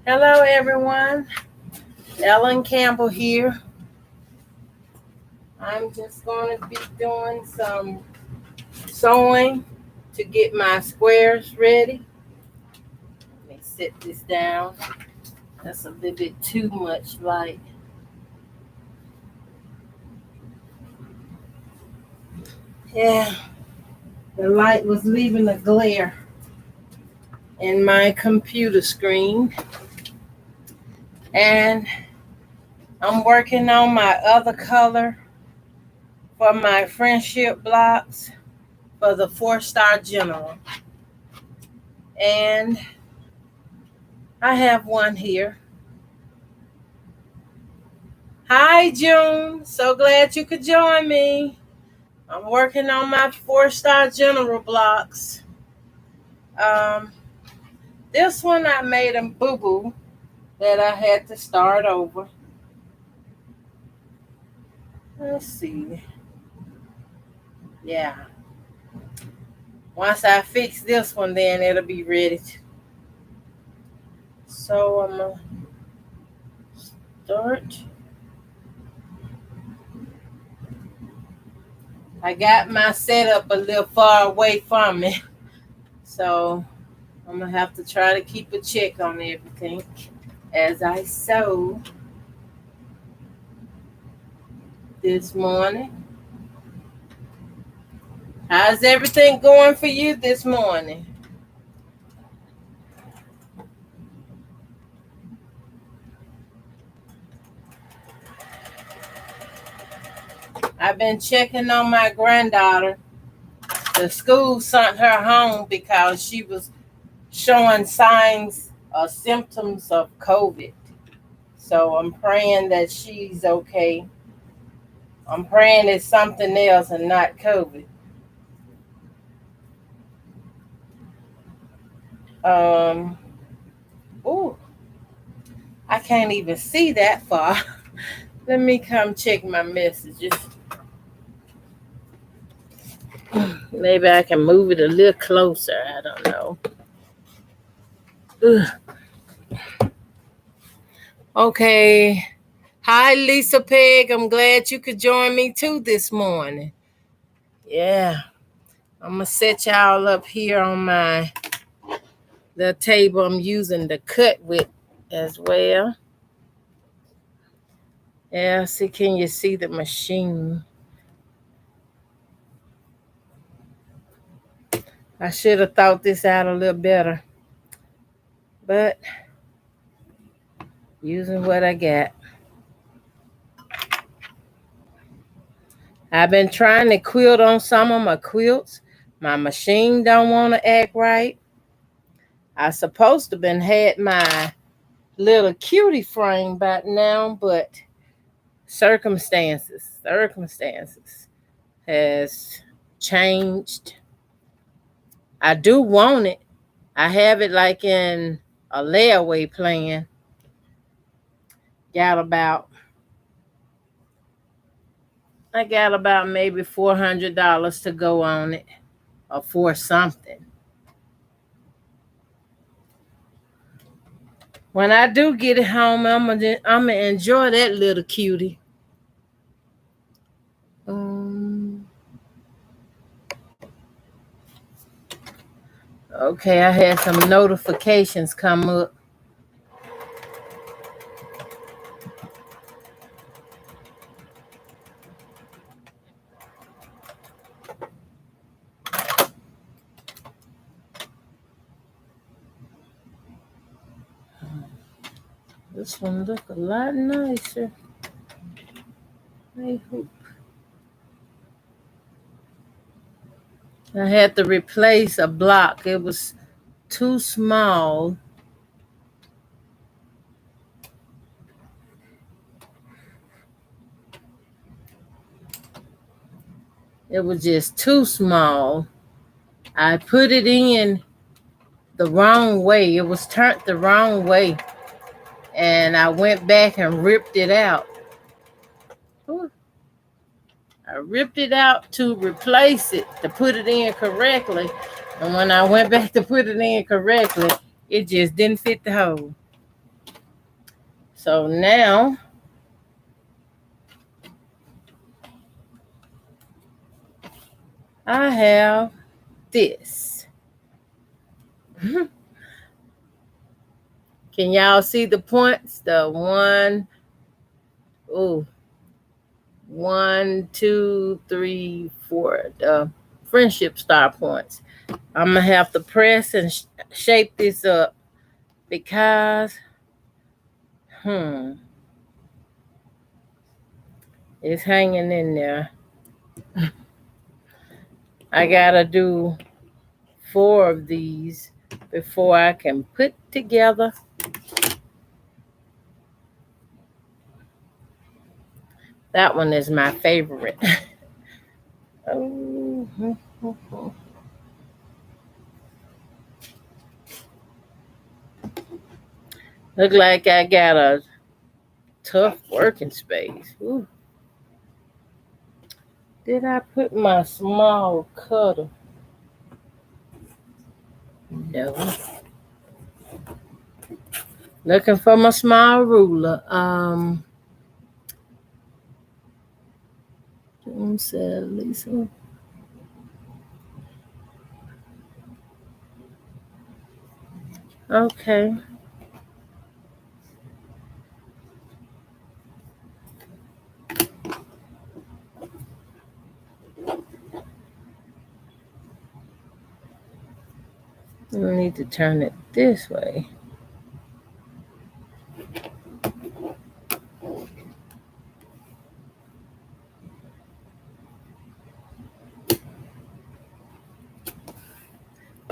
Hello everyone, Ellen Campbell here. I'm just going to be doing some sewing to get my squares ready. Let me set this down. That's a little bit too much light. Yeah, the light was leaving a glare in my computer screen. And I'm working on my other color for my friendship blocks for the 4-star general. And I have one here. Hi, June. So glad you could join me. I'm working on my 4-star general blocks. This one I made a boo-boo that I had to start over. Let's see. Yeah. Once I fix this one, then it'll be ready. So I'm going to start. I got my setup a little far away from it. So I'm going to have to try to keep a check on everything as I sew this morning. How's everything going for you this morning? I've been checking on my granddaughter. The school sent her home because she was showing signs or symptoms of COVID. So I'm praying that she's okay. I'm praying it's something else and not COVID. I can't even see that far. Let me come check my messages. Maybe I can move it a little closer. I don't know. Okay. Hi, Lisa Peg. I'm glad you could join me too this morning. Yeah. I'm going to set y'all up here on the table I'm using to cut with as well. Yeah, see, can you see the machine? I should have thought this out a little better. But using what I got. I've been trying to quilt on some of my quilts. My machine don't want to act right. I supposed to been had my little cutie frame by now, but circumstances has changed. I do want it. I have it like in a layaway plan. I got about maybe $400 to go on it, or for something. When I do get it home, I'm gonna enjoy that little cutie. Okay, I had some notifications come up. This one look a lot nicer. I hope. I had to replace a block. It was too small. It was just too small. I put it in the wrong way. It was turned the wrong way. And I went back and ripped it out. Ooh. I ripped it out to replace it, to put it in correctly. And when I went back to put it in correctly, it just didn't fit the hole. So now I have this. Can y'all see the points? The 1, 2, 3, 4. The friendship star points. I'm gonna have to press and shape this up because it's hanging in there. I gotta do 4 of these before I can put together. That one is my favorite. Look like I got a tough working space. Ooh. Did I put my small cutter? No. Looking for my small ruler. Lisa. Okay. I need to turn it this way.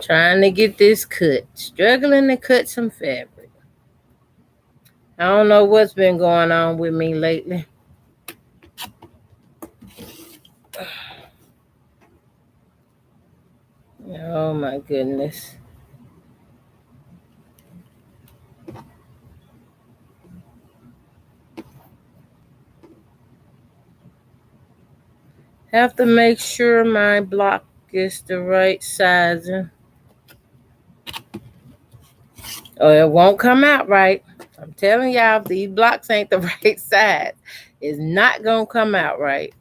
Trying to get this cut. Struggling to cut some fabric. I don't know what's been going on with me lately. Oh my goodness. Have to make sure my block is the right sizing. Or it won't come out right. I'm telling y'all, if these blocks ain't the right size, it's not going to come out right.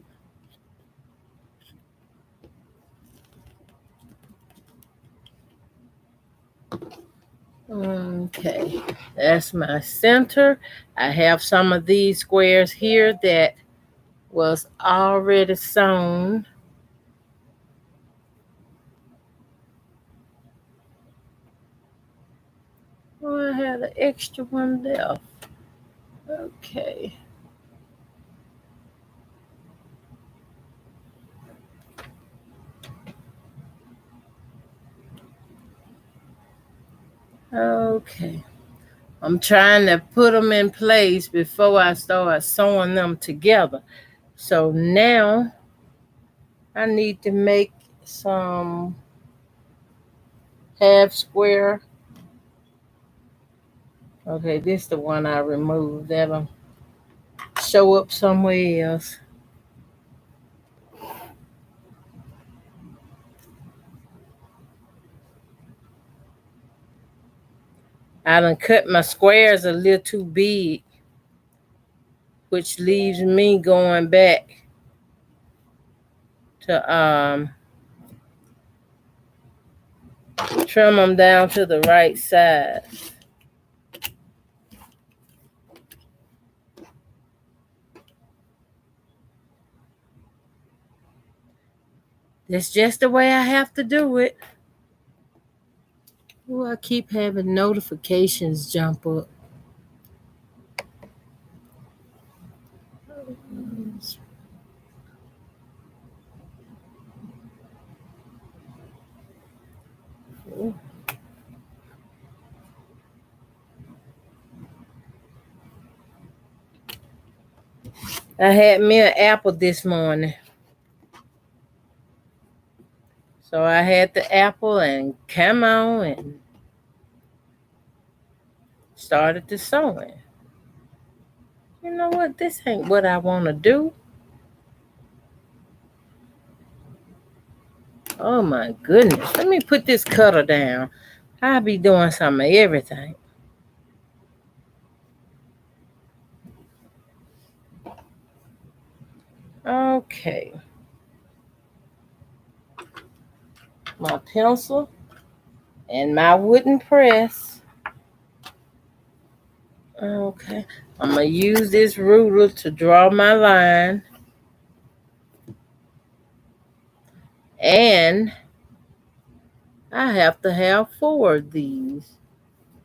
Okay, that's my center. I have some of these squares here that was already sewn. Oh, I had an extra one left. Okay. Okay. I'm trying to put them in place before I start sewing them together. So now I need to make some half square. Okay, this is the one I removed. That'll show up somewhere else. I done cut my squares a little too big, which leaves me going back to trim them down to the right size. That's just the way I have to do it. Oh, I keep having notifications jump up. I had me an apple this morning. So I had the apple and come on and started the sewing. You know what? This ain't what I want to do. Oh my goodness. Let me put this cutter down. I'll be doing some of everything. Okay. My pencil and my wooden press. Okay. I'm going to use this ruler to draw my line. And I have to have 4 of these.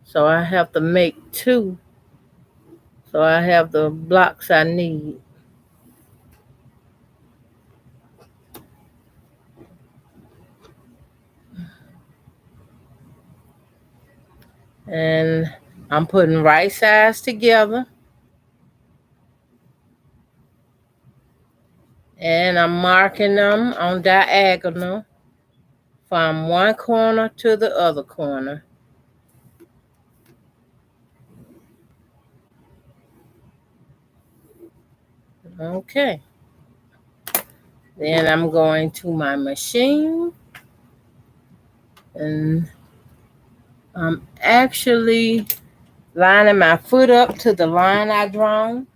So I have to make 2. So I have the blocks I need. And I'm putting right sides together. And I'm marking them on diagonal from one corner to the other corner. Okay. Then I'm going to my machine. And I'm actually lining my foot up to the line I drawn.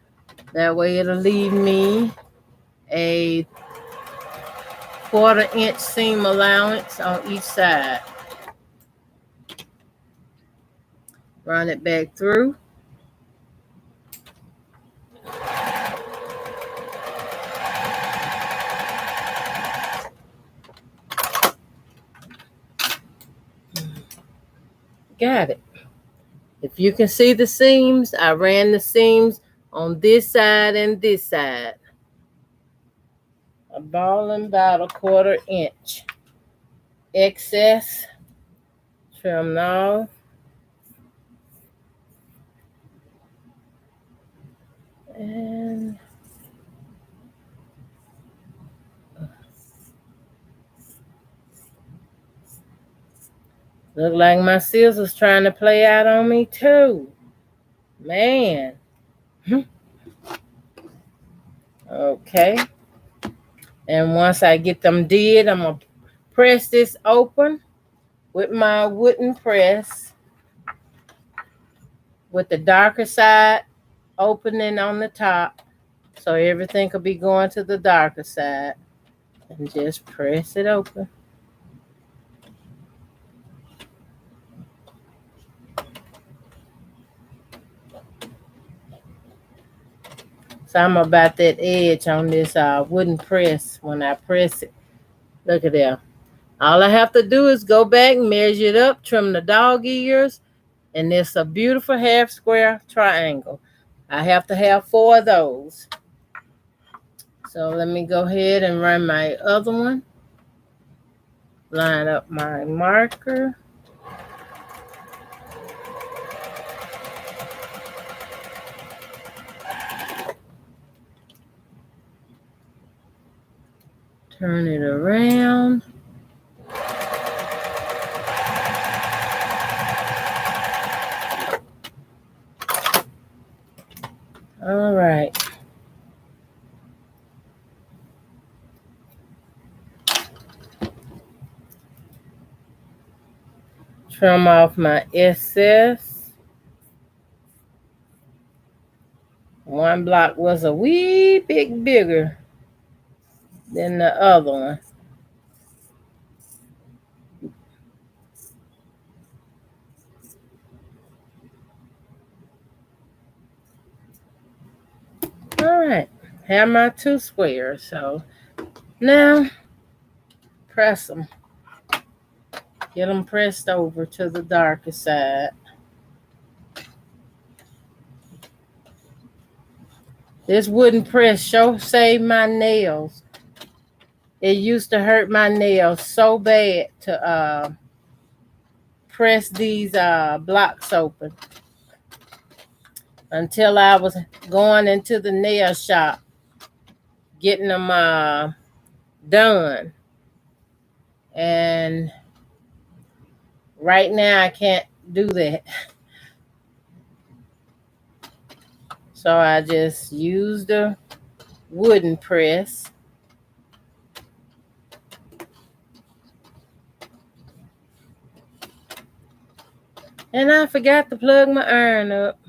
That way it'll leave me a 1/4 inch seam allowance on each side. Run it back through. Got it. If you can see the seams, I ran the seams on this side and this side. I'm balling about a 1/4 inch. Excess, trim off. And look like my scissors trying to play out on me too. Man. Okay. And once I get them did, I'm going to press this open with my wooden press with the darker side opening on the top. So everything could be going to the darker side. And just press it open. So I'm about that edge on this wooden press when I press it. Look at there. All I have to do is go back, measure it up, trim the dog ears, and it's a beautiful half square triangle. I have to have 4 of those. So let me go ahead and run my other one. Line up my marker. Turn it around. All right. Trim off my excess. One block was a wee bit bigger than the other one. All right, have my 2 squares. So now press them. Get them pressed over to the darker side. This wooden press sure saved my nails. It used to hurt my nails so bad to press these blocks open until I was going into the nail shop getting them done. And right now I can't do that. So I just use the wooden press. And I forgot to plug my iron up.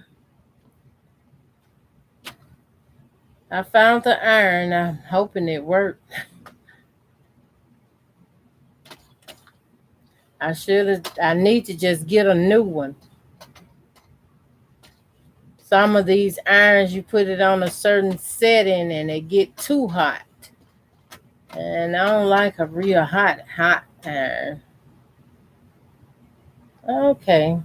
I found the iron. I'm hoping it worked. I need to just get a new one. Some of these irons, you put it on a certain setting and they get too hot. And I don't like a real hot iron. Okay.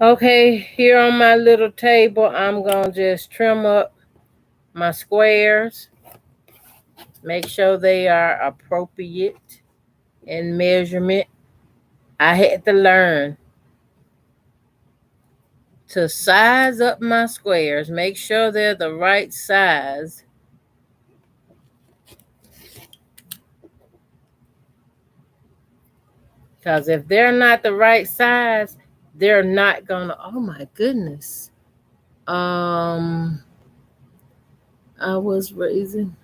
Okay, here on my little table, I'm going to just trim up my squares. Make sure they are appropriate in measurement. I had to learn to size up my squares. Make sure they're the right size. Because if they're not the right size, they're not gonna, oh my goodness. I was raising.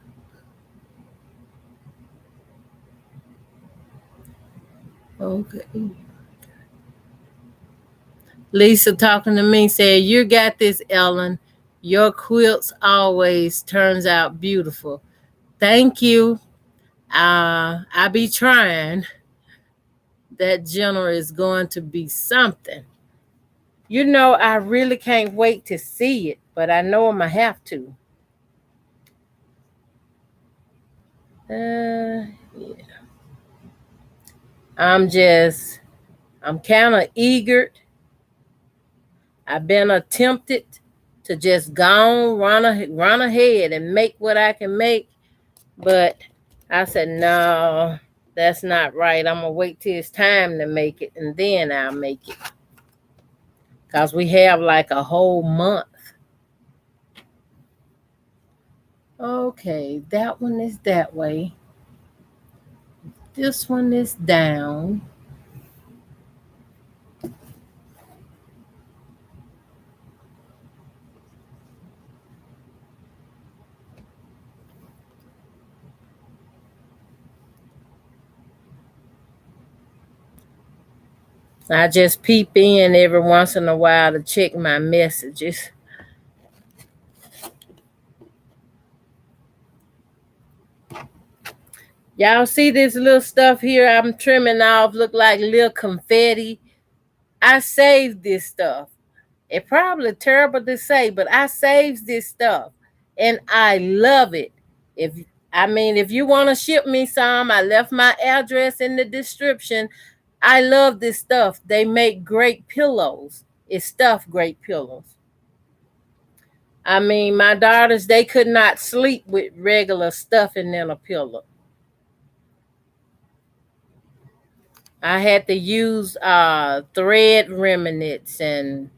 Okay. Lisa talking to me said, "You got this, Ellen. Your quilts always turns out beautiful." Thank you. I be trying. That general is going to be something. You know, I really can't wait to see it, but I know I'm gonna have to. Yeah. I'm kind of eager. I've been attempted to just go on, run ahead and make what I can make. But I said, no, that's not right. I'm going to wait till it's time to make it, and then I'll make it. Because we have like a whole month. Okay, that one is that way. This one is down. I just peep in every once in a while to check my messages. Y'all see this little stuff here I'm trimming off, look like little confetti. I saved this stuff. It's probably terrible to say, but I saved this stuff and I love it. If you want to ship me some, I left my address in the description. I love this stuff. They make great pillows. It's stuffed great pillows. My daughters, they could not sleep with regular stuffing in a pillow. I had to use thread remnants and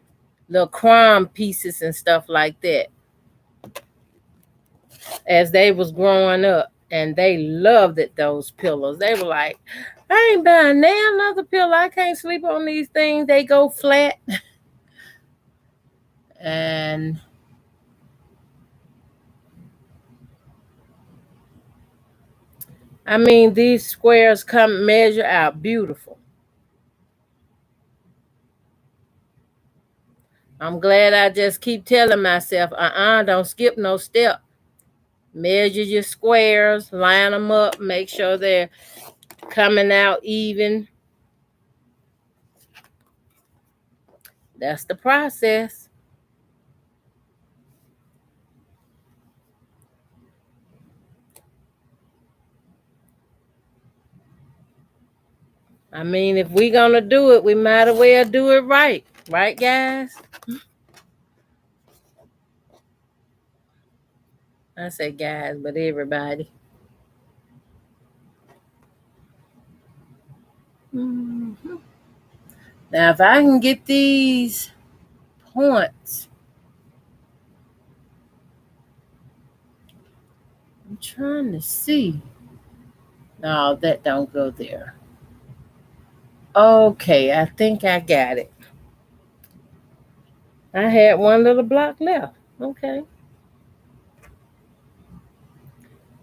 little crumb pieces and stuff like that as they was growing up, and they loved it, those pillows. They were like, I ain't buying now another pillow. I can't sleep on these things. They go flat. And these squares come measure out beautiful. I'm glad I just keep telling myself, don't skip no step. Measure your squares, line them up, make sure they're coming out even. That's the process. If we're gonna do it, we might as well do it right. Right, guys? I say guys, but everybody. Mm-hmm. Now, if I can get these points, I'm trying to see. No, that don't go there. Okay, I think I got it. I had one little block left. Okay.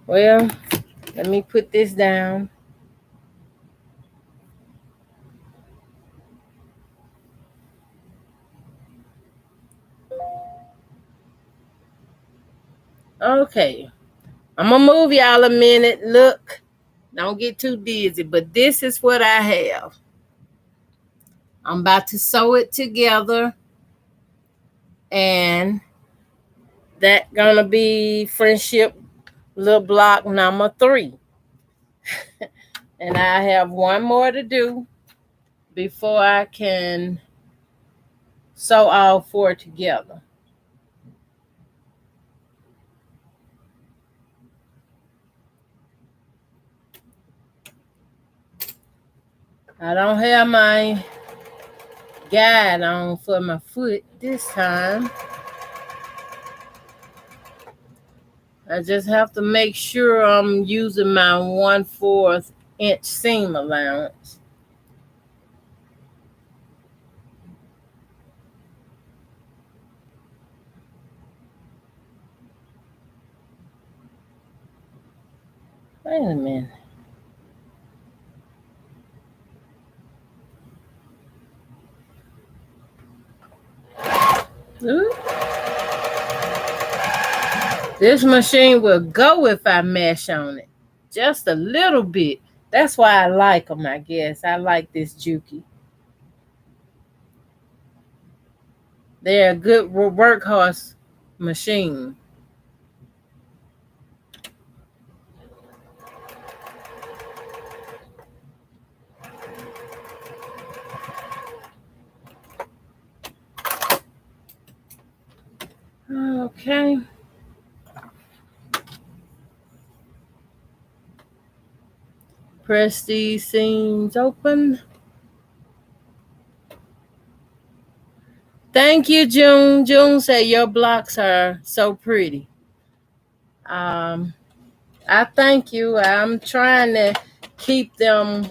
Well, let me put this down. Okay. I'm gonna move y'all a minute. Look, don't get too dizzy, but this is what I have. I'm about to sew it together, and that gonna be friendship little block number 3. And I have one more to do before I can sew all 4 together. I don't have my guide on for my foot this time. I just have to make sure I'm using my 1/4 inch seam allowance. Wait a minute. Ooh. This machine will go if I mash on it. Just a little bit. That's why I like them, I guess. I like this Juki. They're a good workhorse machine. Okay. Press these seams open. Thank you, June. June said your blocks are so pretty. I thank you. I'm trying to keep them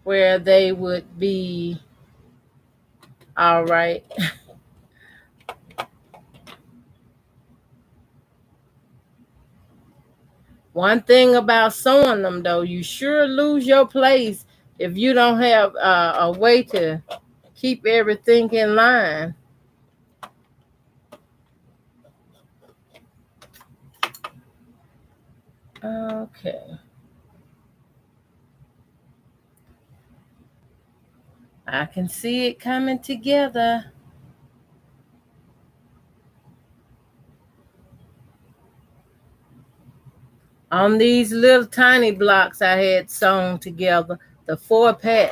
where they would be all right. One thing about sewing them, though, you sure lose your place if you don't have a way to keep everything in line. Okay. I can see it coming together. On these little tiny blocks I had sewn together, the 4 patch,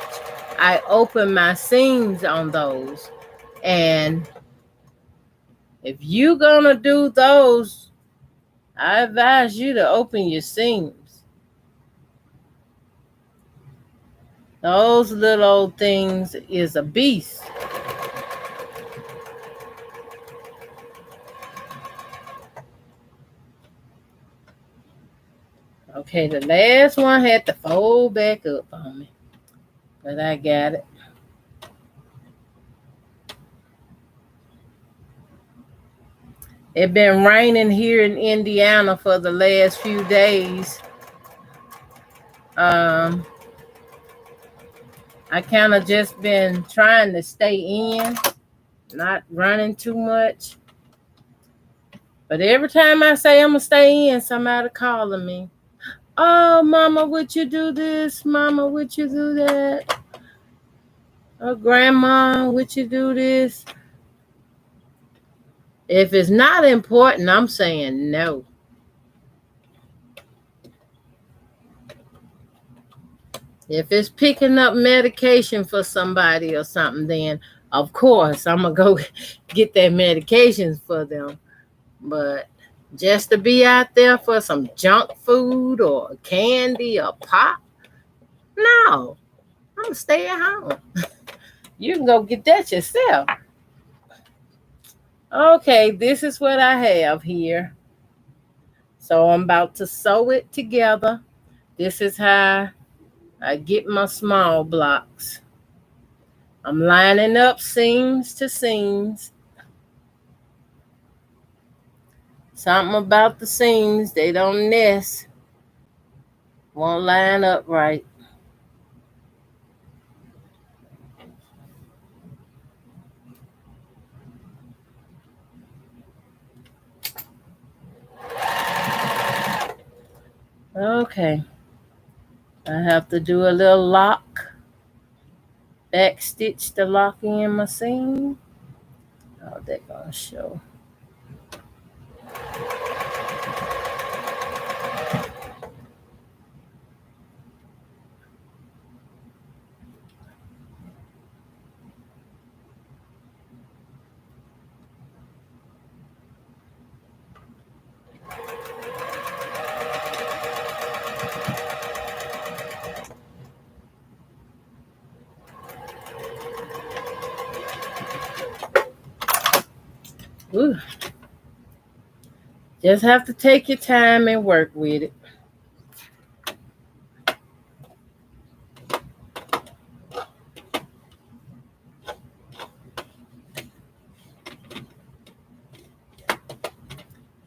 I opened my seams on those. And if you're gonna do those, I advise you to open your seams. Those little old things is a beast. Okay, the last one had to fold back up on me, but I got it. It been raining here in Indiana for the last few days. I kind of just been trying to stay in, not running too much. But every time I say I'm gonna stay in, somebody calling me. Oh, Mama, would you do this? Mama, would you do that? Oh, Grandma, would you do this? If it's not important, I'm saying no. If it's picking up medication for somebody or something, then of course I'm gonna go get that medications for them. But just to be out there for some junk food or candy or pop, no, I'm gonna stay at home. You can go get that yourself. Okay, this is what I have here. So I'm about to sew it together. This is how I get my small blocks. I'm lining up seams to seams. Something about the seams, they don't nest. Won't line up right. Okay. I have to do a little lock. Back stitch the locking in my seam. Oh, they're gonna show. Ooh. Just have to take your time and work with it.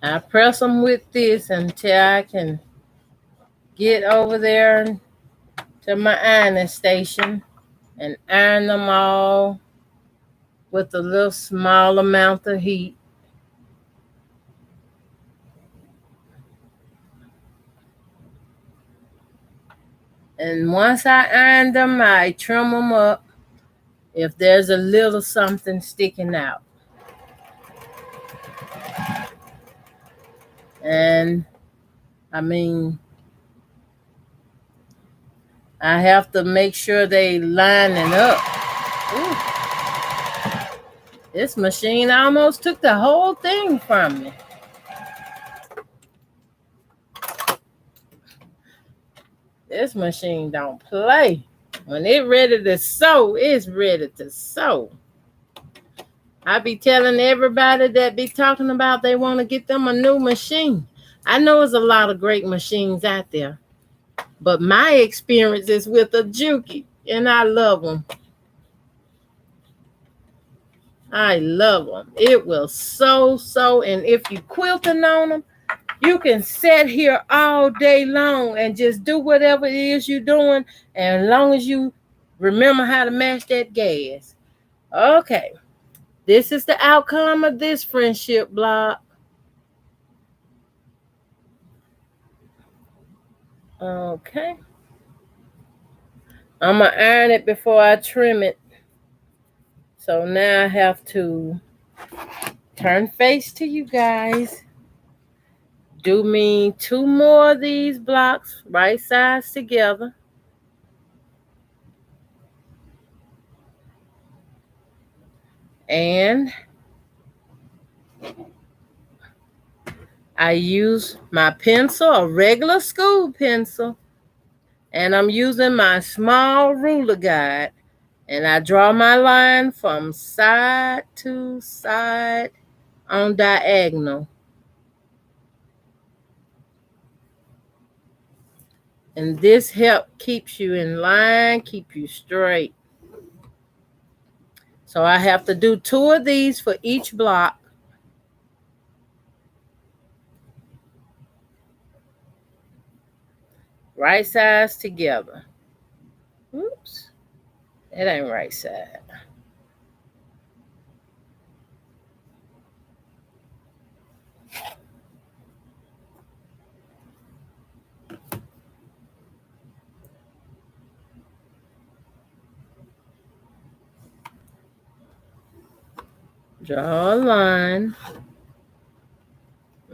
I press them with this until I can get over there to my ironing station and iron them all with a little small amount of heat. And once I iron them, I trim them up if there's a little something sticking out. And I mean, I have to make sure they lining up. Ooh. This machine almost took the whole thing from me. This machine don't play. When it's ready to sew, it's ready to sew. I be telling everybody that be talking about they want to get them a new machine. I know there's a lot of great machines out there, but my experience is with a Juki, and I love them. I love them. It will sew, and if you quilting on them, you can sit here all day long and just do whatever it is you're doing, and as long as you remember how to match that gas. Okay, this is the outcome of this friendship block. Okay. I'm going to iron it before I trim it. So now I have to turn face to you guys. Do me 2 more of these blocks, right sides together. And I use my pencil, a regular school pencil, and I'm using my small ruler guide. And I draw my line from side to side on diagonal. And this keeps you in line, keep you straight. So I have to do 2 of these for each block. Right sides together. Oops, that ain't right side. Draw a line.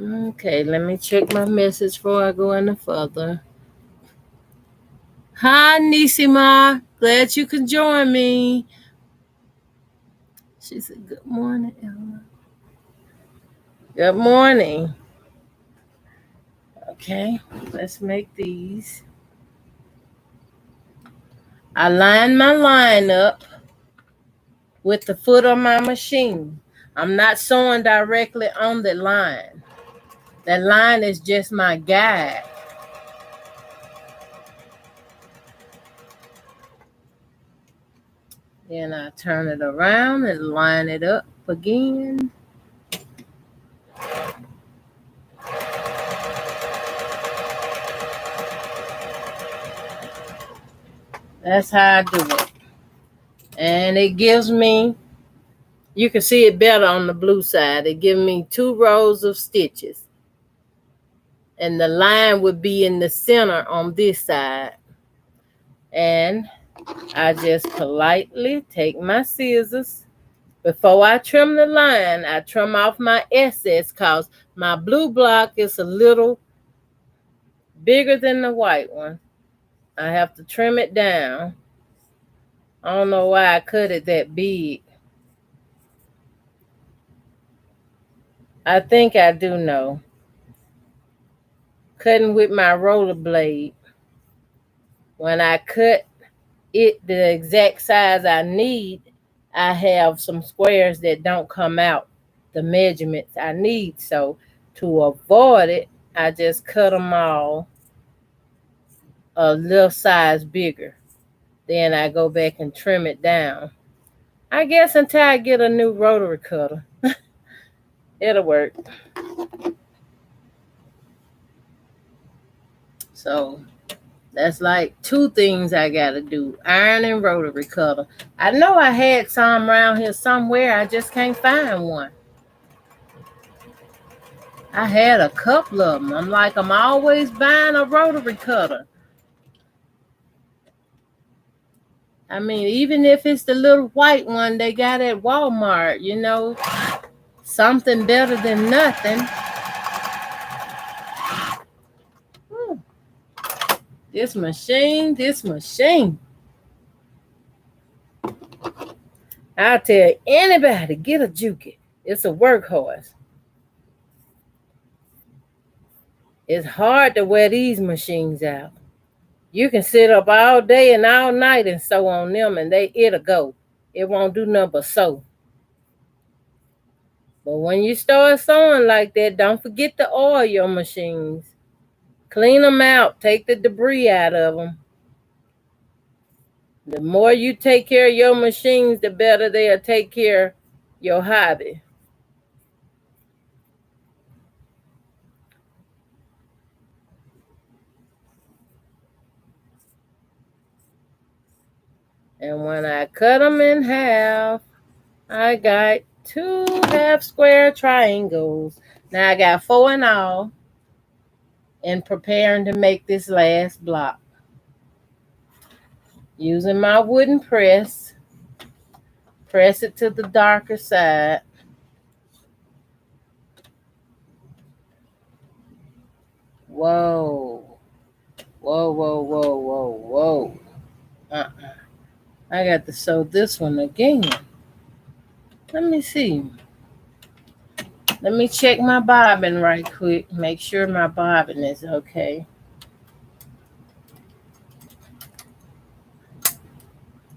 Okay, let me check my message before I go any further. Hi, Nisima. Glad you can join me. She said, good morning, Ella. Good morning. Okay, let's make these. I line my line up with the foot on my machine. I'm not sewing directly on the line. That line is just my guide. Then I turn it around and line it up again. That's how I do it. And it gives me, you can see it better on the blue side. It gives me 2 rows of stitches. and the line would be in the center on this side. And I just politely take my scissors. Before I trim the line, I trim off my excess because my blue block is a little bigger than the white one. I have to trim it down. I don't know why I cut it that big. I think I do know. Cutting with my roller blade. When I cut it the exact size I need, I have some squares that don't come out the measurements I need. So to avoid it, I just cut them all a little size bigger. Then I go back and trim it down. I guess until I get a new rotary cutter. It'll work. So that's like 2 things I gotta do. Iron and rotary cutter. I know I had some around here somewhere. I just can't find one. I had a couple of them. I'm always buying a rotary cutter. I mean, even if it's the little white one they got at Walmart, something better than nothing. This machine. I'll tell anybody, get a Juki. It's a workhorse. It's hard to wear these machines out. You can sit up all day and all night and sew on them, and it'll go. It won't do nothing but sew. But when you start sewing like that, don't forget to oil your machines. Clean them out. Take the debris out of them. The more you take care of your machines, the better they'll take care of your hobby. And when I cut them in half, I got 2 half square triangles. Now I got 4 in all, and preparing to make this last block. Using my wooden press, press it to the darker side. Whoa. I got to sew this one again. Let me see. Let me check my bobbin right quick. Make sure my bobbin is okay.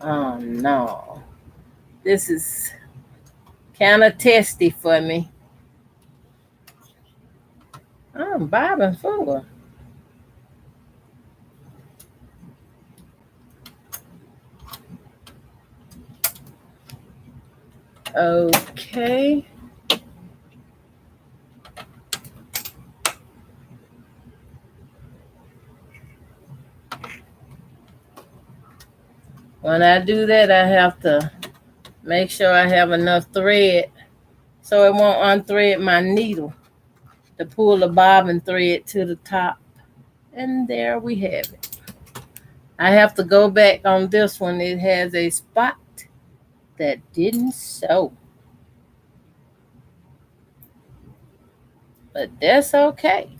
Oh no. This is kind of testy for me. I'm bobbing forward. Okay. When I do that, I have to make sure I have enough thread so it won't unthread my needle to pull the bobbin thread to the top. And there we have it. I have to go back on this one. It has a spot that didn't sew. But that's okay.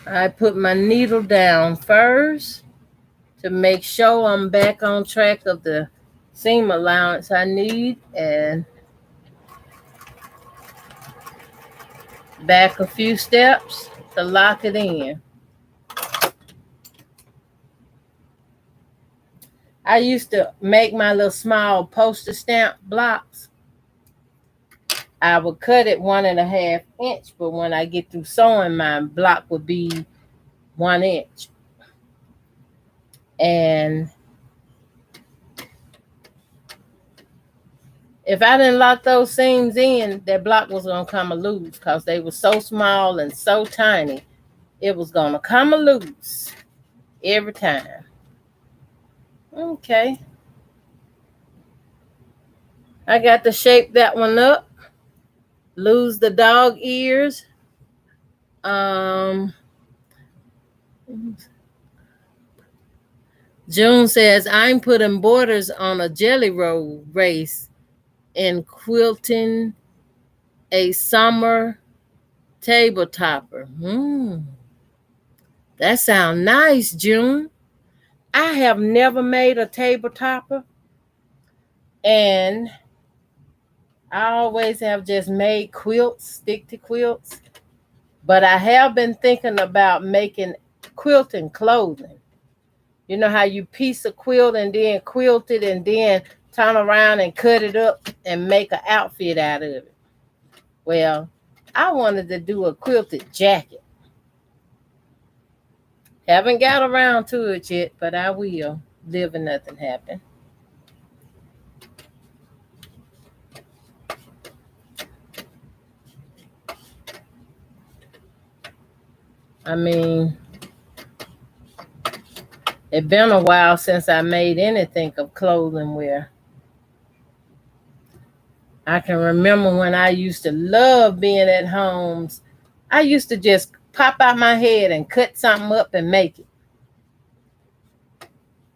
I put my needle down first to make sure I'm back on track of the seam allowance I need, and back a few steps to lock it in. I used to make my little small postage stamp blocks. I would cut it 1.5 inch, but when I get through sewing, my block would be 1 inch. And if I didn't lock those seams in, that block was going to come loose because they were so small and so tiny. It was going to come loose every time. Okay. I got to shape that one up. lose the dog ears. Um, June says, I'm putting borders on a jelly roll race in quilting a summer table topper. That sounds nice, June. I have never made a table topper, and I always have just made quilts, stick to quilts. But I have been thinking about making quilting clothing. You know how you piece a quilt and then quilt it and then turn around and cut it up and make an outfit out of it. Well, I wanted to do a quilted jacket. Haven't got around to it yet, but I will. Live and nothing happen. I mean, it's been a while since I made anything of clothing wear. I can remember when I used to love being at homes. I used to just pop out my head and cut something up and make it.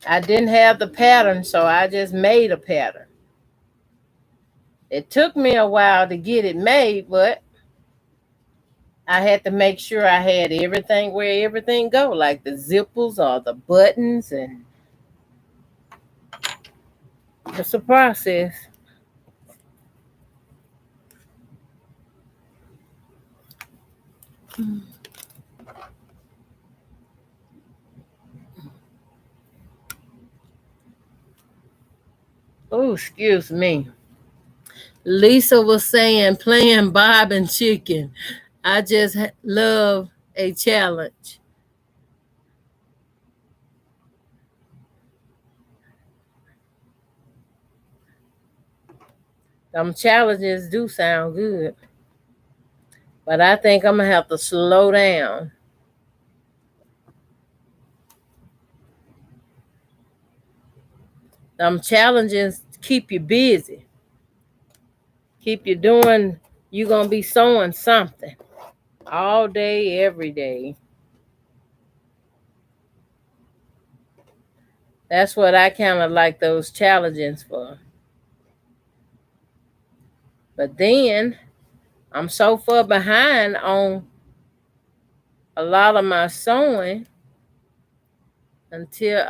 I didn't have the pattern, so I just made a pattern. It took me a while to get it made, but I had to make sure I had everything where everything go, like the zippers or the buttons, and it's a process. Oh, excuse me. Lisa was saying playing Bob and Chicken. I just love a challenge. Them challenges do sound good, but I think I'm gonna have to slow down. Them challenges keep you busy, keep you doing. You gonna be sewing something all day, every day. That's what I kind of like those challenges for. But then I'm so far behind on a lot of my sewing until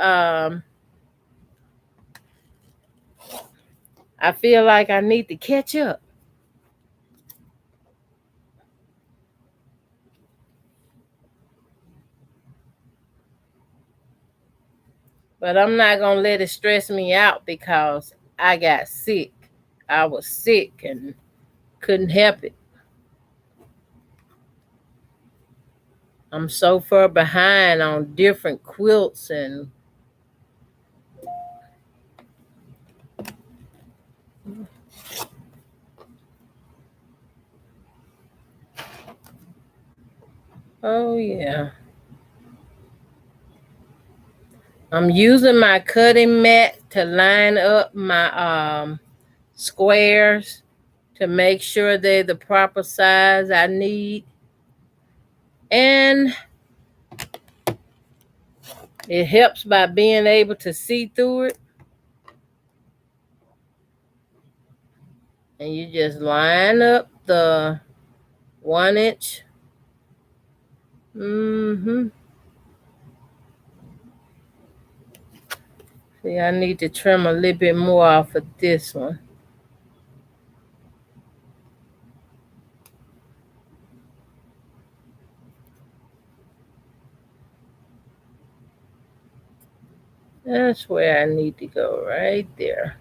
I feel like I need to catch up. But I'm not gonna let it stress me out because I got sick. I was sick and couldn't help it. I'm so far behind on different quilts and oh yeah. I'm using my cutting mat to line up my squares to make sure they're the proper size I need. And it helps by being able to see through it. And you just line up the 1 inch. See, I need to trim a little bit more off of this one. That's where I need to go, right there.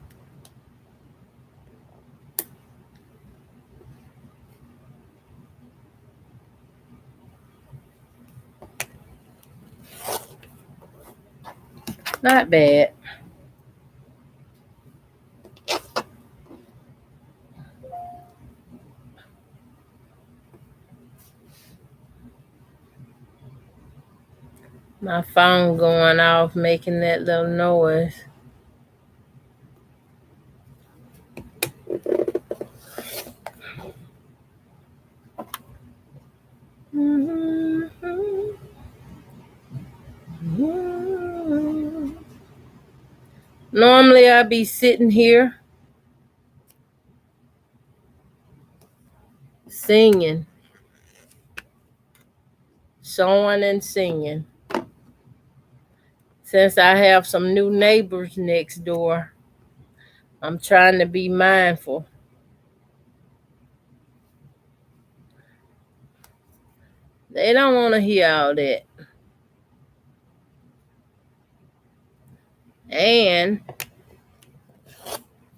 Not bad. My phone going off, making that little noise. Normally I'd be sitting here singing, sewing and singing. Since I have some new neighbors next door, I'm trying to be mindful. They don't want to hear all that. And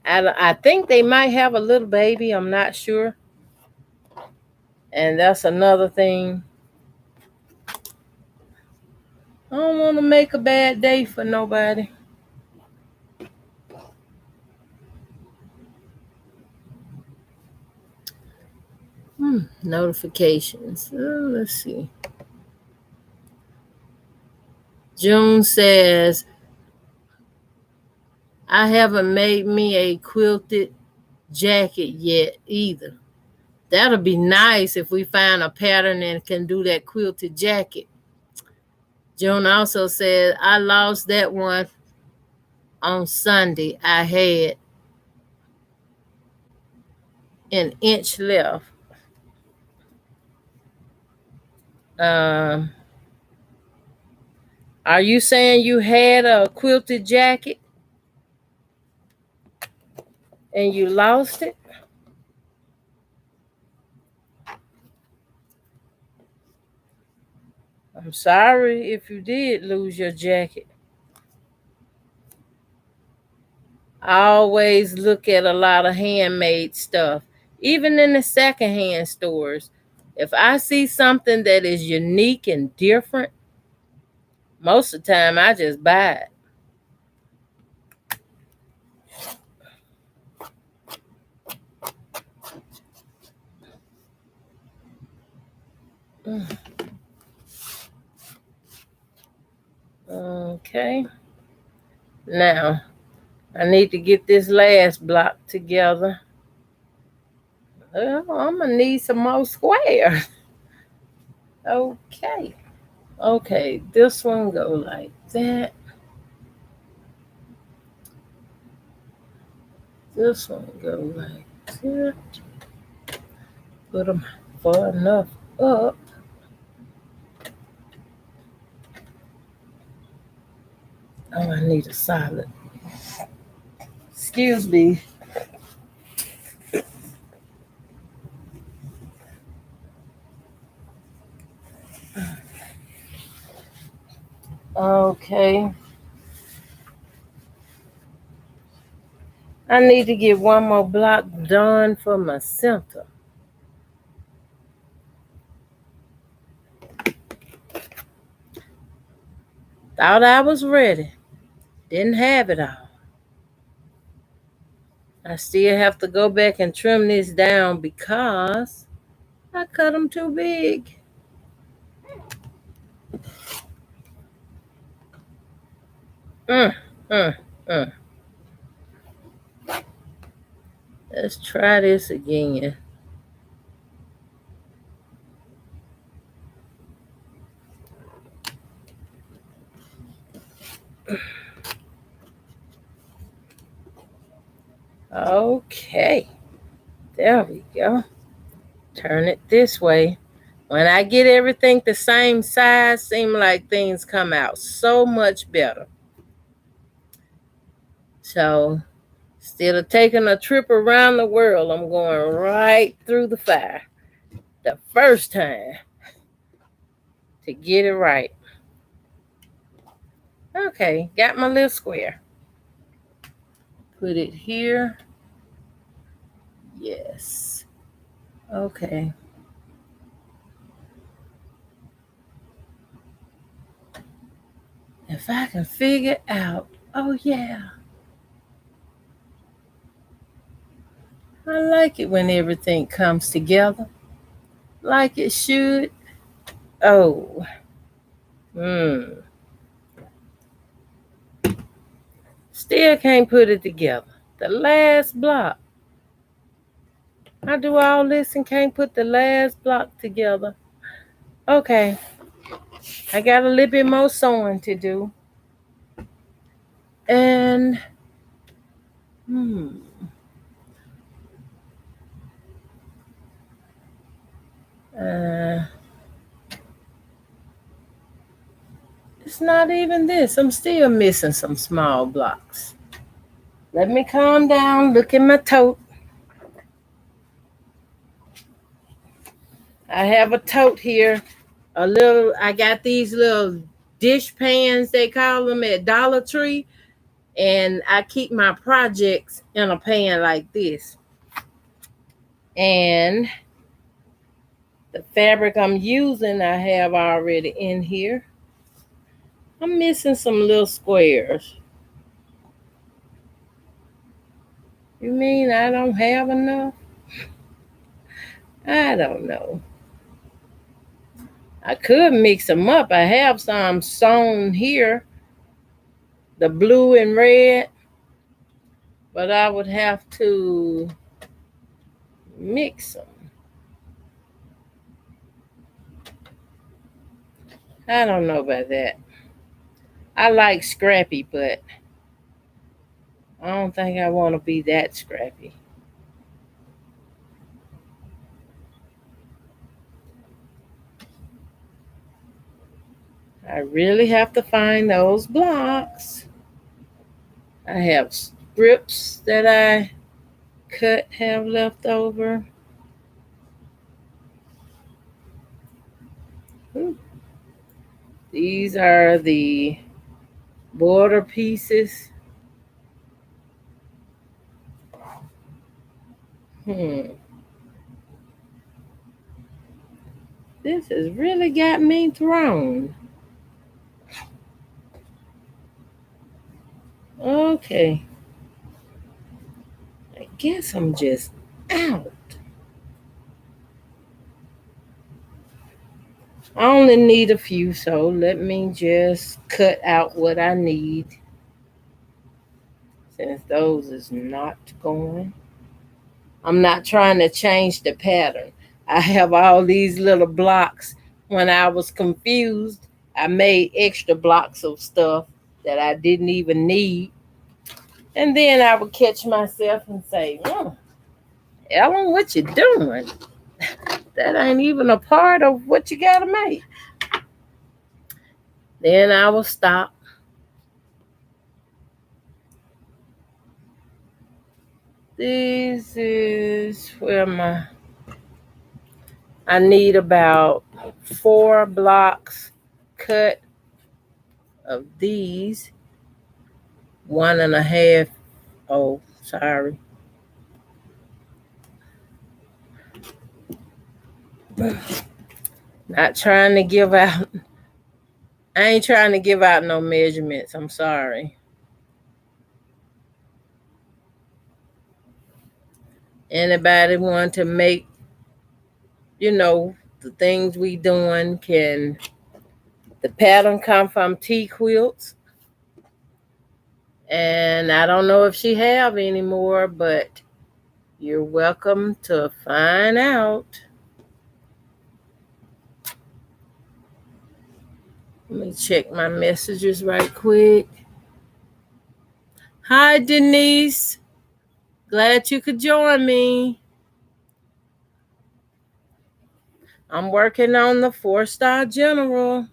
I think they might have a little baby. I'm not sure. And that's another thing. I don't want to make a bad day for nobody. Notifications. Let's see. June says, I haven't made me a quilted jacket yet either. That'll be nice if we find a pattern and can do that quilted jacket. June also said, I lost that one on Sunday. I had an inch left. Are you saying you had a quilted jacket and you lost it? I'm sorry if you did lose your jacket. I always look at a lot of handmade stuff, even in the secondhand stores. If I see something that is unique and different, most of the time I just buy it. Okay. Now, I need to get this last block together. I'm going to need some more squares. Okay. Okay, this one go like that. This one go like that. Put them far enough up. Oh, I need a solid. Excuse me. Okay. I need to get one more block done for my center. Thought I was ready. Didn't have it all. I still have to go back and trim this down because I cut them too big. Let's try this again. Okay, there we go. Turn it this way. When I get everything the same size, seem like things come out so much better. So instead of taking a trip around the world, I'm going right through the fire the first time to get it right. Okay, got my little square. Put it here. Yes. Okay. If I can figure out, oh yeah. I like it when everything comes together like it should. Oh. Still can't put it together. The last block. I do all this and can't put the last block together. Okay, I got a little bit more sewing to do. And uh, it's not even this. I'm still missing some small blocks. Let me calm down. Look in my tote. I have a tote here. I got these little dish pans, they call them at Dollar Tree. And I keep my projects in a pan like this. And the fabric I'm using, I have already in here. I'm missing some little squares. You mean I don't have enough? I don't know. I could mix them up. I have some sewn here, the blue and red, but I would have to mix them. I don't know about that. I like scrappy, but I don't think I want to be that scrappy. I really have to find those blocks. I have strips that I have left over. Ooh. These are the border pieces. This has really got me thrown. Okay. I guess I'm just out. I only need a few, so let me just cut out what I need. Since those is not going. I'm not trying to change the pattern. I have all these little blocks. When I was confused, I made extra blocks of stuff that I didn't even need. And then I would catch myself and say, Ellen, what you doing? That ain't even a part of what you gotta make. Then I will stop. This is where I need about 4 blocks cut of these. 1.5. Oh, sorry. Not trying to give out. I ain't trying to give out no measurements. I'm sorry. Anybody want to make, the things we doing, can the pattern come from Quilts? And I don't know if she have anymore, but you're welcome to find out. Let me check my messages right quick. Hi, Denise. Glad you could join me. I'm working on the 4-star general.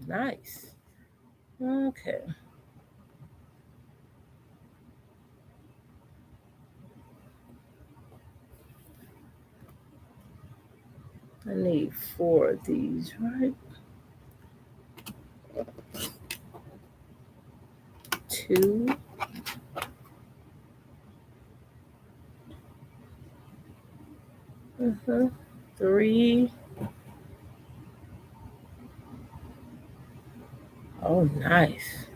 Nice. Okay. I need 4 of these, right? 2. 3. Oh, nice.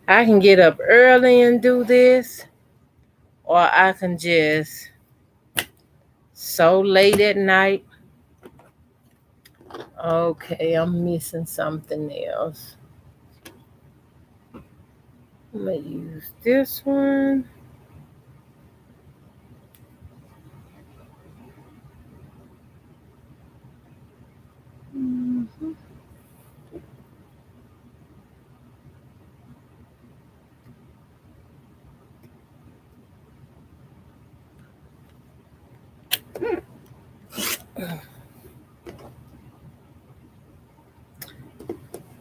I can get up early and do this, or I can just so late at night. Okay, I'm missing something else. I'm gonna use this one. Mhm.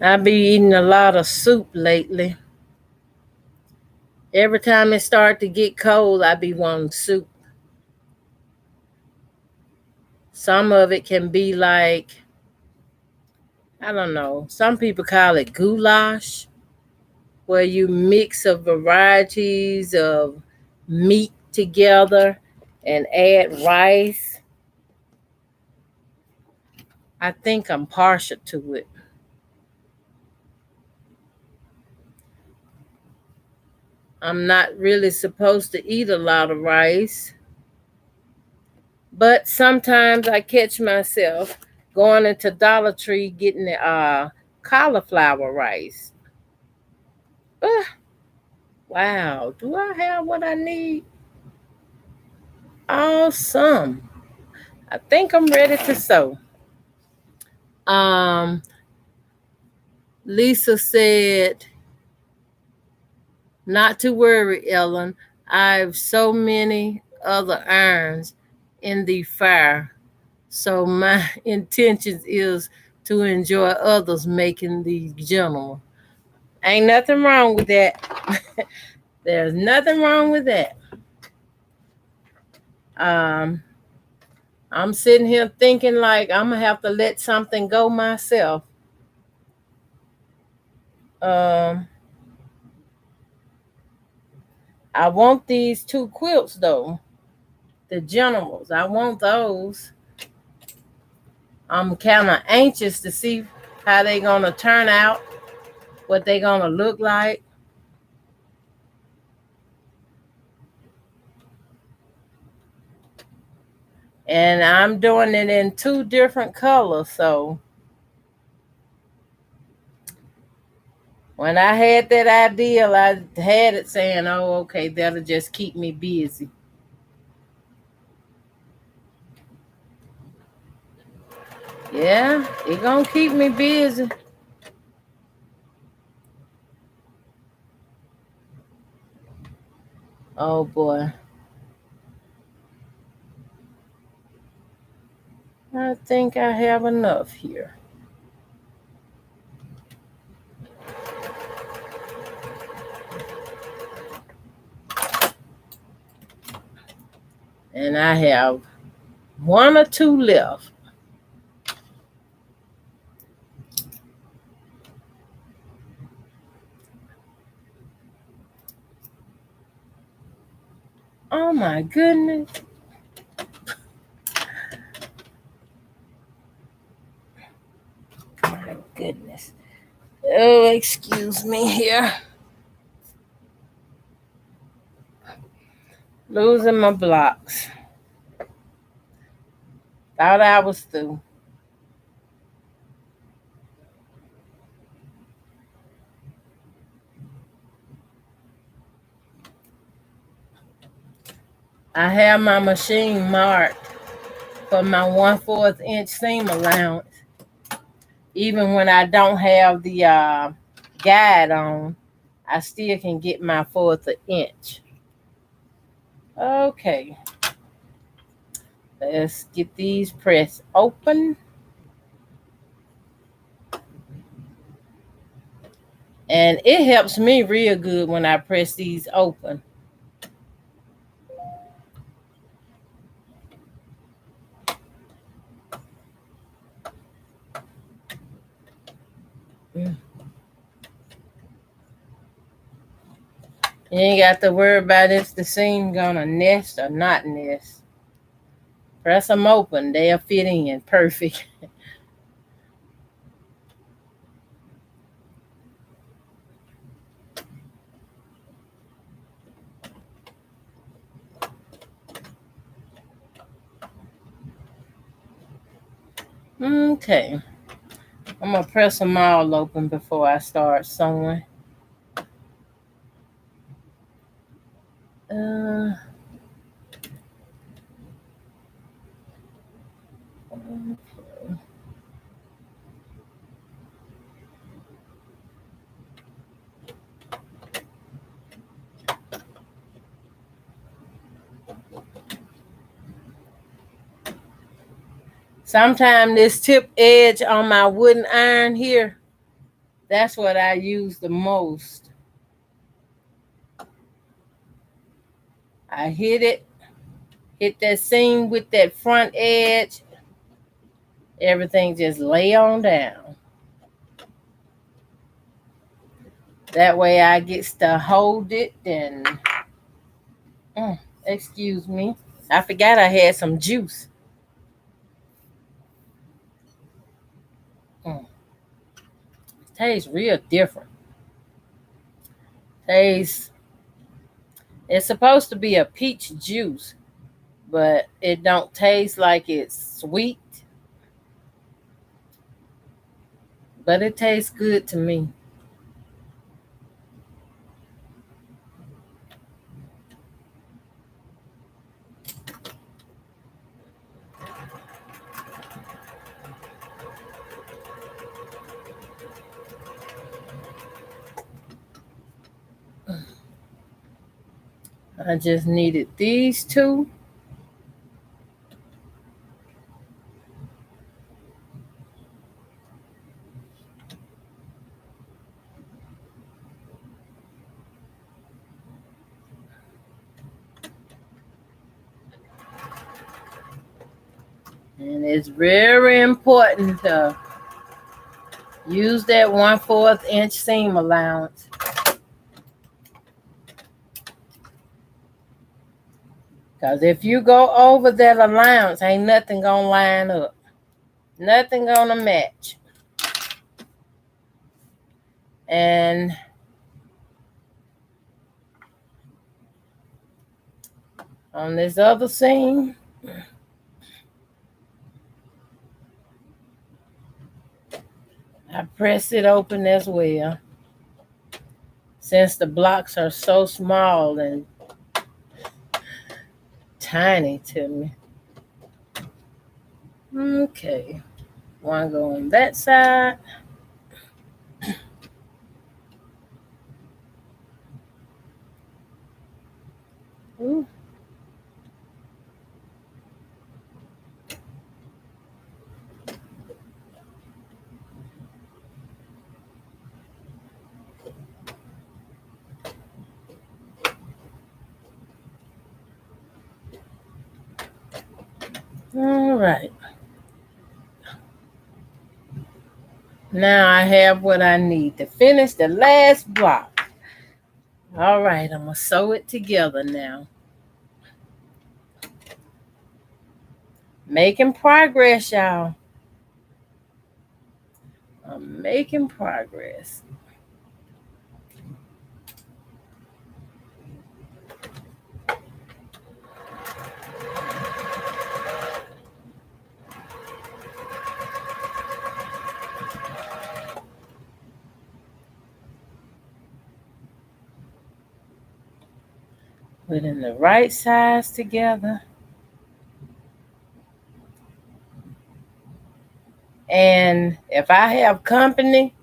I've been eating a lot of soup lately. Every time it start to get cold, I be wanting soup. Some of it can be like, I don't know, some people call it goulash, where you mix a varieties of meat together and add rice. I think I'm partial to it. I'm not really supposed to eat a lot of rice, but sometimes I catch myself going into Dollar Tree getting the cauliflower rice. Ugh, wow, do I have what I need? Awesome. I think I'm ready to sew. Um, Lisa said, not to worry, Ellen. I've so many other irons in the fire. So my intentions is to enjoy others making the general. Ain't nothing wrong with that. There's nothing wrong with that. Um, I'm sitting here thinking like I'm gonna have to let something go myself. Um, I want these two quilts though, the generals. I want those. I'm kind of anxious to see how they gonna turn out, what they gonna look like. And I'm doing it in two different colors. So when I had that idea, I had it saying, oh, okay, that'll just keep me busy. Yeah, it gonna keep me busy. Oh boy. I think I have enough here. And I have one or two left. Oh my goodness. My goodness. Oh, excuse me here. Losing my blocks. Thought I was through. I have my machine marked for my 1/4 inch seam allowance. Even when I don't have the guide on, I still can get my 1/4 inch. Okay, let's get these pressed open. And it helps me real good when I press these open. Mm. You ain't got to worry about if the seam gonna nest or not nest. Press them open, they'll fit in perfect. Okay. I'm going to press them all open before I start sewing. Okay. Sometimes this tip edge on my wooden iron here, that's what I use the most. I hit that seam with that front edge, everything just lay on down. That way I get to hold it and, excuse me, I forgot I had some juice. It tastes real different. It's supposed to be a peach juice, but it don't taste like it's sweet. But it tastes good to me. I just needed these two. And it's very important to use that 1/4 inch seam allowance. Because if you go over that allowance, ain't nothing going to line up. Nothing going to match. And on this other seam, I press it open as well. Since the blocks are so small and tiny to me. Okay. One go on that side. Ooh. All right. Now I have what I need to finish the last block. All right, I'm going to sew it together now. Making progress, y'all. I'm making progress. Putting the right sides together. And if I have company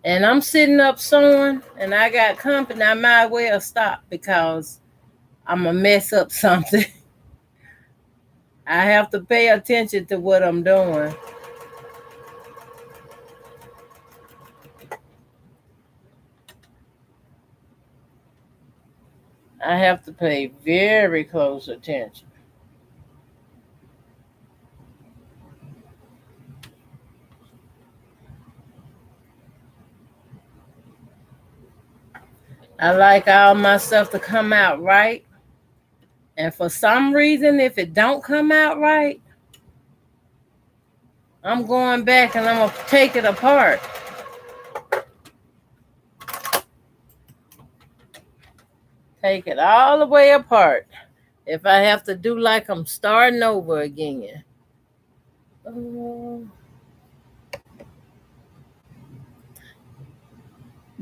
and I'm sitting up sewing and I got company, I might well stop because I'm going to mess up something. I have to pay attention to what I'm doing. I have to pay very close attention. I like all my stuff to come out right. And for some reason, if it don't come out right, I'm going back and I'm going to take it apart. Take it all the way apart. If I have to do like I'm starting over again.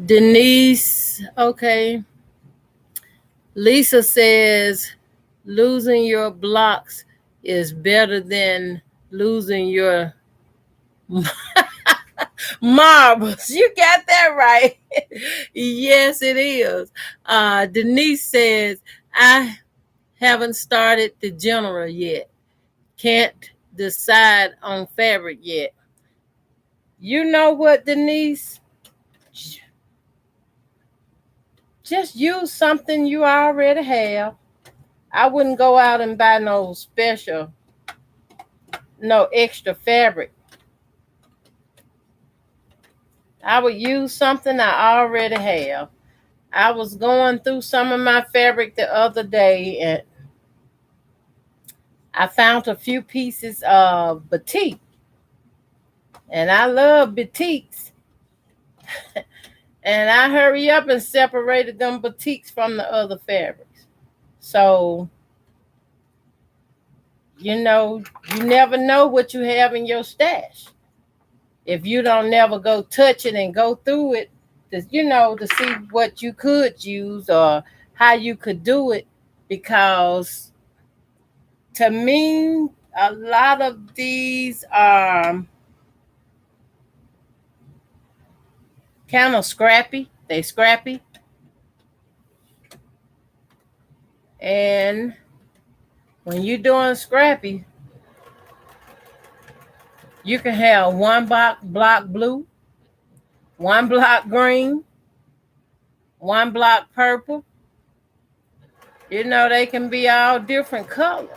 Denise, okay. Lisa says losing your blocks is better than losing your marbles. You got that right. Yes, it is. Denise says, I haven't started the general yet. Can't decide on fabric yet. You know what, Denise? Just use something you already have. I wouldn't go out and buy no special, no extra fabric. I would use something I already have. I was going through some of my fabric the other day and I found a few pieces of batik. And I love batiks. And I hurry up and separated them batiks from the other fabrics. So, you never know what you have in your stash. If you don't never go touch it and go through it, to see what you could use or how you could do it. Because to me, a lot of these are kind of scrappy. They scrappy. And when you're doing scrappy, you can have one block blue, one block green, one block purple. They can be all different colors.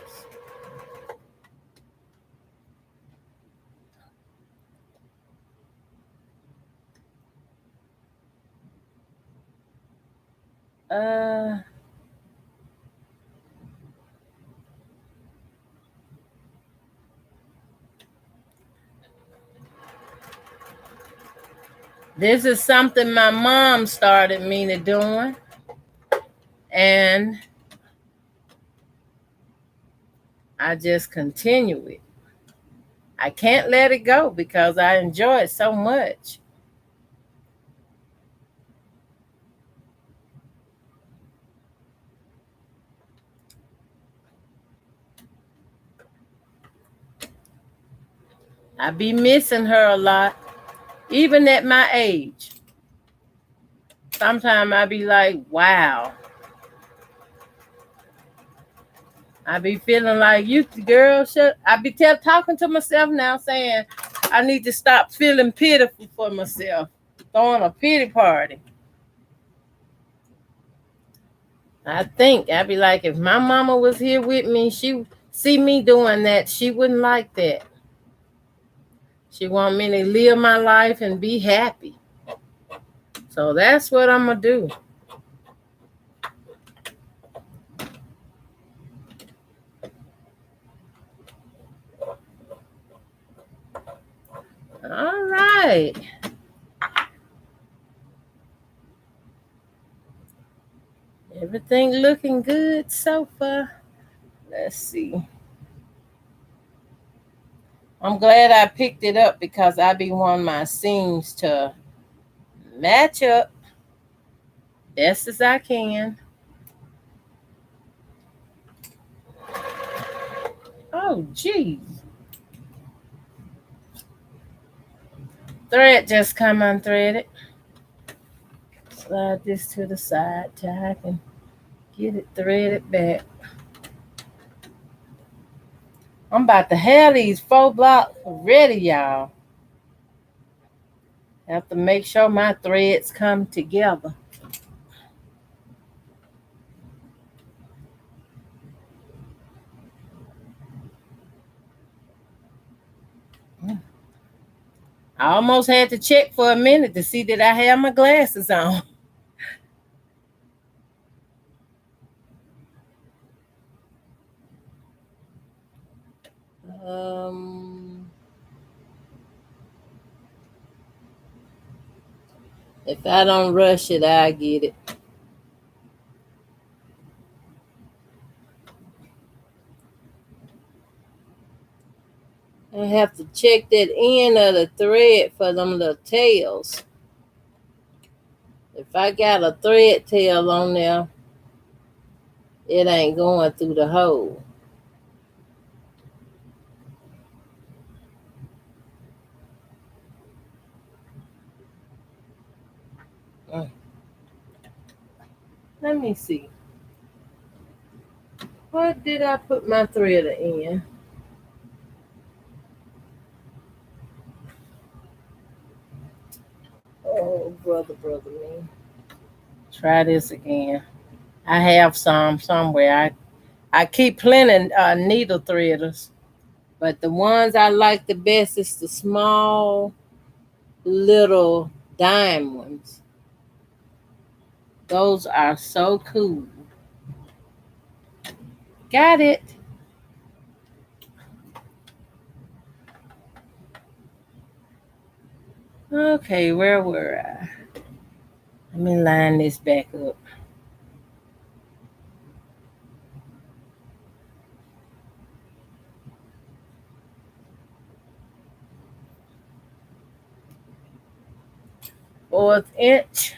This is something my mom started me to doing, and I just continue it. I can't let it go because I enjoy it so much. I be missing her a lot, even at my age. Sometimes I be like, wow. I be feeling like you girl shut. I be talking to myself now saying I need to stop feeling pitiful for myself. Throwing a pity party. I think I'd be like, if my mama was here with me, she see me doing that, she wouldn't like that. She want me to live my life and be happy. So that's what I'm gonna do. All right. Everything looking good so far. Let's see. I'm glad I picked it up because I be wanting my seams to match up best as I can. Oh, geez. Thread just come unthreaded. Slide this to the side till I can get it threaded back. I'm about to have these 4 blocks ready, y'all. Have to make sure my threads come together. I almost had to check for a minute to see that I have my glasses on. If I don't rush it, I get it. I have to check that end of the thread for them little tails. If I got a thread tail on there, it ain't going through the hole. Let me see. What did I put my thread in? Oh, brother, me. Try this again. I have some somewhere. I keep plenty needle threaders, but the ones I like the best is the small little dime ones. Those are so cool. Got it. Okay, where were I? Let me line this back up. Fourth inch.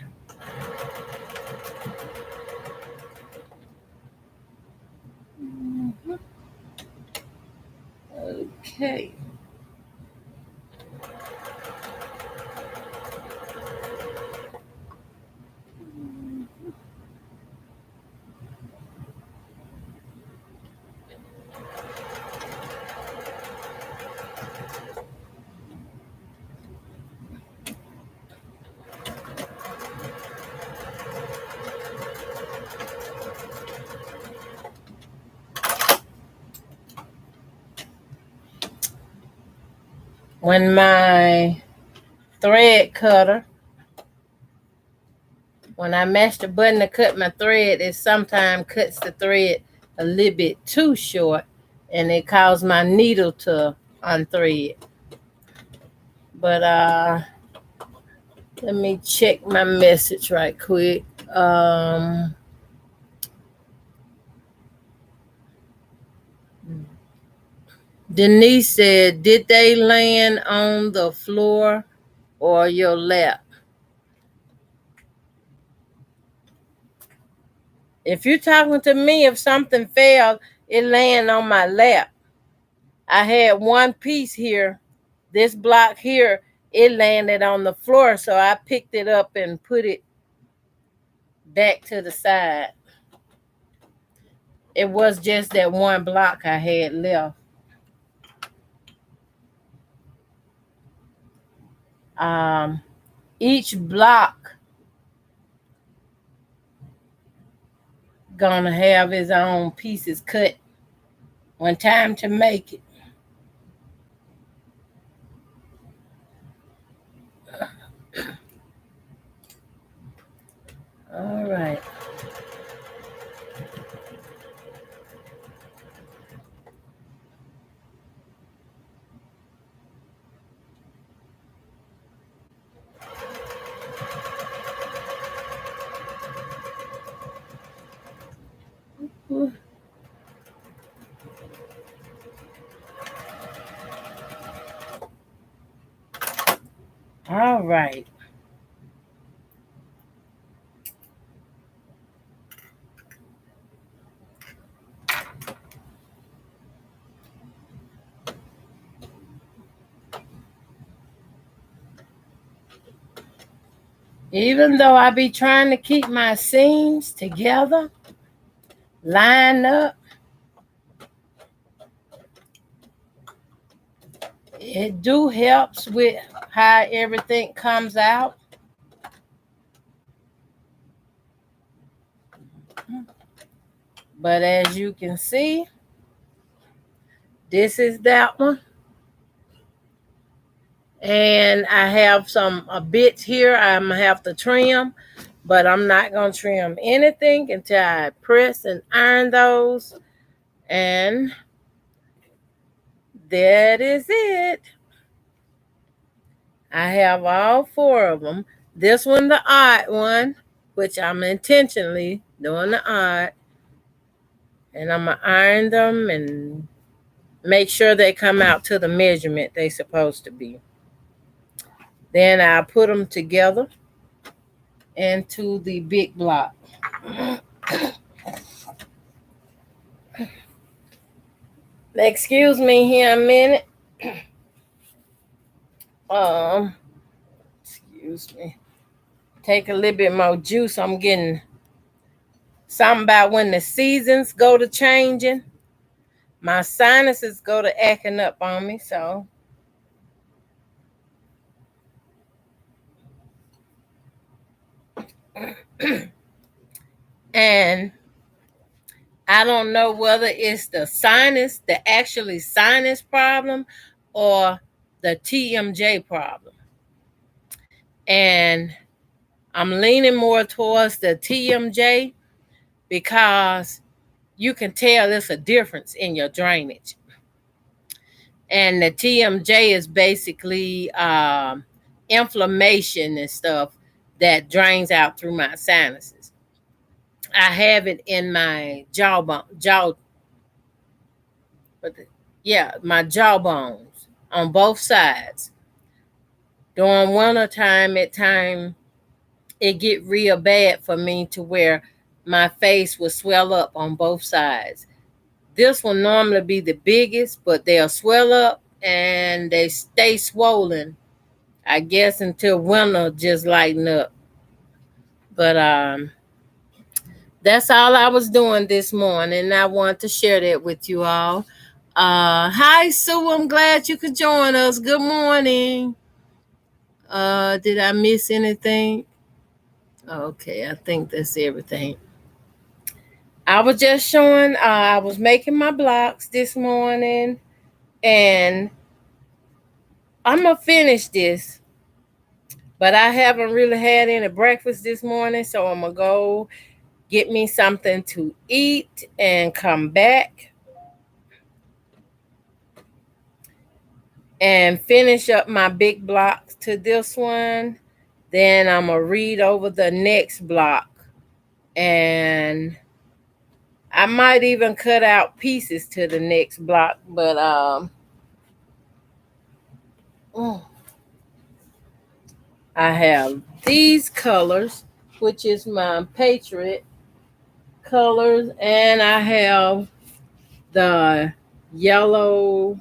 Okay. When my thread cutter, when I mash the button to cut my thread, it sometimes cuts the thread a little bit too short, and it causes my needle to unthread. But let me check my message right quick. Denise said, did they land on the floor or your lap? If you're talking to me, if something fell, it land on my lap. I had one piece here, this block here, it landed on the floor, so I picked it up and put it back to the side. It was just that one block I had left. Each block gonna have his own pieces cut when time to make it. All right. All right. Even though I be trying to keep my seams together, line up, it do helps with how everything comes out. But as you can see, this is that one. And I have some bits here I'm gonna have to trim, but I'm not gonna trim anything until I press and iron those. And that is it. I have all four of them. This one, the odd one, which I'm intentionally doing the odd. And I'm gonna iron them and Make sure they come out to the measurement they're supposed to be. Then I put them together into the big block. Excuse me here a minute. Excuse me. Take a little bit more juice. I'm getting something about when the seasons go to changing. My sinuses go to acting up on me, so. And I don't know whether it's the actually sinus problem, or the TMJ problem. And I'm leaning more towards the TMJ because you can tell there's a difference in your drainage. And the TMJ is basically inflammation and stuff that drains out through my sinuses. I have it in my my jawbones on both sides. During winter time, it get real bad for me to where my face will swell up on both sides. This will normally be the biggest, but they'll swell up and they stay swollen, I guess, until winter just lighten up. But that's all I was doing this morning. I want to share that with you all. Hi, Sue. I'm glad you could join us. Good morning. Did I miss anything? Okay, I think that's everything. I was just showing, I was making my blocks this morning, and I'm going to finish this. But I haven't really had any breakfast this morning, so I'm going to go get me something to eat and come back and finish up my big blocks to this one. Then I'm going to read over the next block, and I might even cut out pieces to the next block, but I have these colors, which is my Patriot colors, and I have the yellow,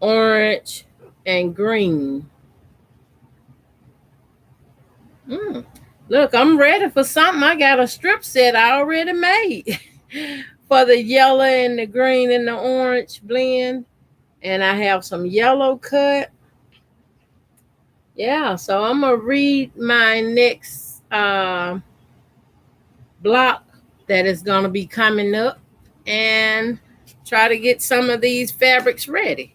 orange, and green. Look, I'm ready for something. I got a strip set I already made for the yellow and the green and the orange blend. And I have some yellow cut. Yeah, so I'm going to read my next block that is going to be coming up and try to get some of these fabrics ready.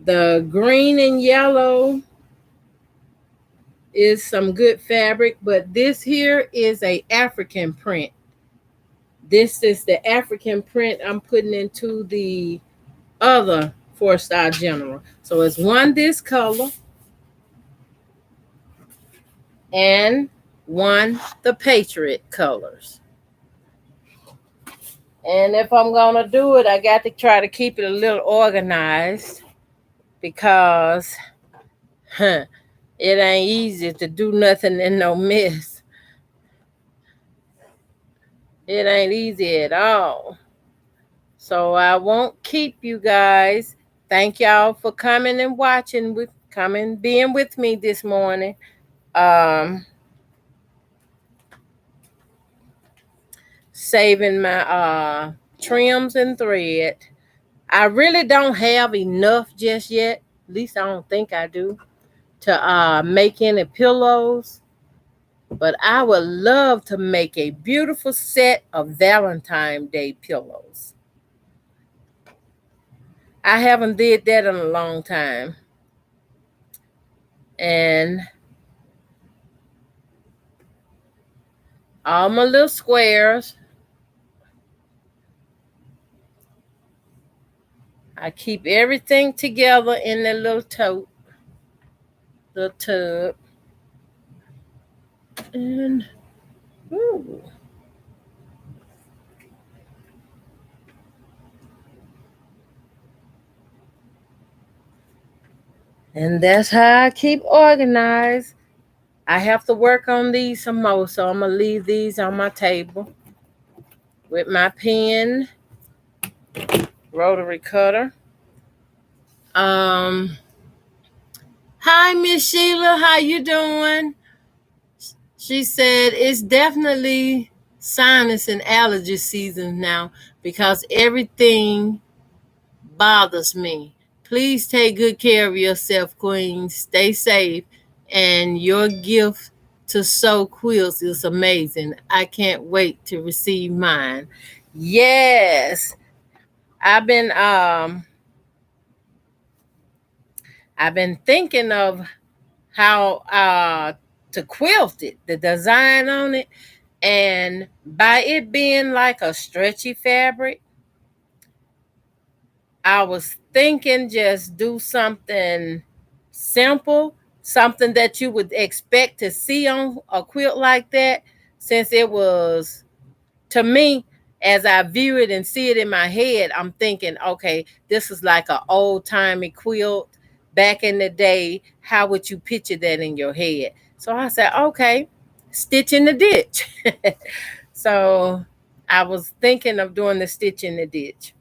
The green and yellow is some good fabric, but this here is a African print. This is the African print I'm putting into the other 4-Star General. So it's one this color and one the Patriot colors. And if I'm going to do it, I got to try to keep it a little organized, because it ain't easy to do nothing in no mess. It ain't easy at all. So I won't keep you guys. Thank y'all for coming and watching, being with me this morning. Saving my trims and thread. I really don't have enough just yet. At least I don't think I do, to make any pillows. But I would love to make a beautiful set of Valentine's Day pillows. I haven't did that in a long time. And all my little squares, I keep everything together in the little tub. And Ooh. And that's how I keep organized. I have to work on these some more, so I'm gonna leave these on my table with my pen, rotary cutter. Um, Hi, Miss Sheila, how you doing? She said it's definitely sinus and allergy season now because everything bothers me. Please take good care of yourself, Queen. Stay safe. And your gift to sew quilts is amazing. I can't wait to receive mine. Yes. I've been I've been thinking of how to quilt it, the design on it, and by it being like a stretchy fabric, I was thinking just do something simple, something that you would expect to see on a quilt like that, since it was, to me, as I view it and see it in my head, I'm thinking, okay, this is like an old timey quilt back in the day. How would you picture that in your head? So I said, okay, stitch in the ditch. So I was thinking of doing the stitch in the ditch.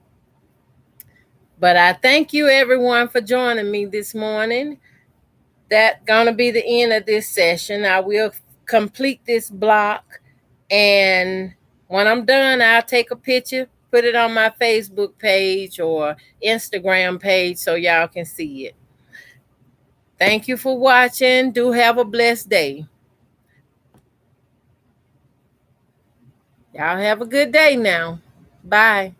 But I thank you everyone for joining me this morning. That's gonna be the end of this session. I will complete this block, and when I'm done, I'll take a picture, put it on my Facebook page or Instagram page so y'all can see it. Thank you for watching. Do have a blessed day. Y'all have a good day now. Bye.